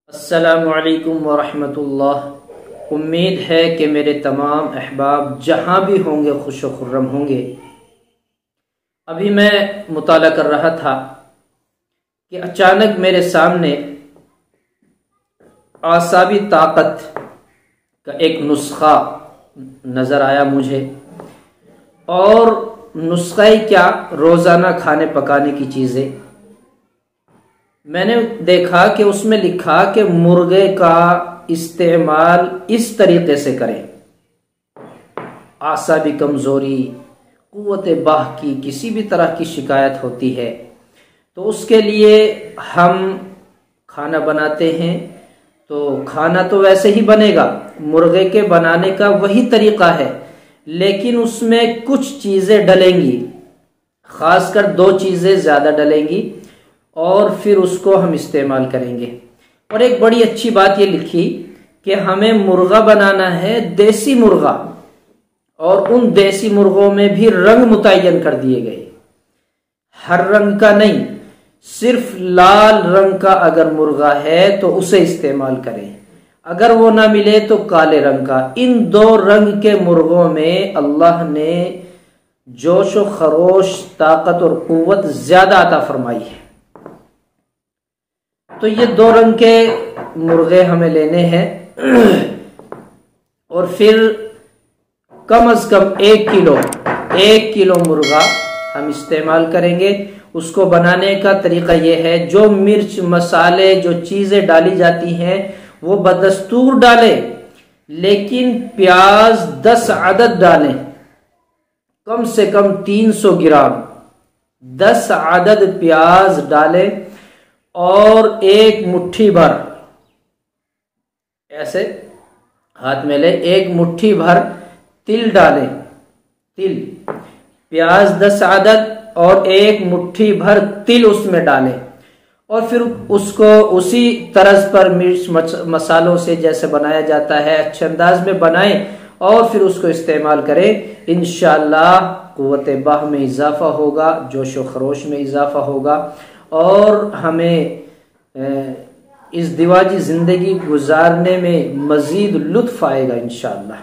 अस्सलामु अलैकुम वरहमतुल्लाह। उम्मीद है कि मेरे तमाम अहबाब जहाँ भी होंगे खुश व खुर्रम होंगे। अभी मैं मुताला कर रहा था कि अचानक मेरे सामने आसाबी ताकत का एक नुस्खा नज़र आया मुझे, और नुस्खा ही क्या, रोज़ाना खाने पकाने की चीज़ें। मैंने देखा कि उसमें लिखा कि मुर्गे का इस्तेमाल इस तरीके से करें। आसाबी कमज़ोरी, कुव्वत बाह की किसी भी तरह की शिकायत होती है तो उसके लिए हम खाना बनाते हैं, तो खाना तो वैसे ही बनेगा, मुर्गे के बनाने का वही तरीका है, लेकिन उसमें कुछ चीज़ें डलेंगी, ख़ासकर 2 चीज़ें ज़्यादा डलेंगी, और फिर उसको हम इस्तेमाल करेंगे। और एक बड़ी अच्छी बात ये लिखी कि हमें मुर्गा बनाना है, देसी मुर्गा, और उन देसी मुर्गों में भी रंग मुतय्यन कर दिए गए। हर रंग का नहीं, सिर्फ लाल रंग का अगर मुर्गा है तो उसे इस्तेमाल करें, अगर वो ना मिले तो काले रंग का। इन 2 रंग के मुर्गों में अल्लाह ने जोश व खरोश, ताकत और कुव्वत ज्यादा अता फरमाई है। तो ये 2 रंग के मुर्गे हमें लेने हैं, और फिर कम से कम 1 किलो मुर्गा हम इस्तेमाल करेंगे। उसको बनाने का तरीका यह है, जो मिर्च मसाले जो चीज़ें डाली जाती हैं वो बदस्तूर डालें, लेकिन प्याज 10 अदद डालें, कम से कम 300 ग्राम 10 अदद प्याज डालें, और 1 मुट्ठी भर, ऐसे हाथ में ले, 1 मुट्ठी भर तिल डालें। तिल, प्याज 10 अदद और 1 मुट्ठी भर तिल उसमें डालें, और फिर उसको उसी तरज पर मिर्च मसालों से जैसे बनाया जाता है अच्छे अंदाज में बनाएं, और फिर उसको इस्तेमाल करें। इंशाअल्लाह कुव्वत बाह में इजाफा होगा, जोश व खरोश में इजाफा होगा, और हमें इस दिवाजी जिंदगी गुजारने में मजीद लुत्फ आएगा इंशाअल्लाह।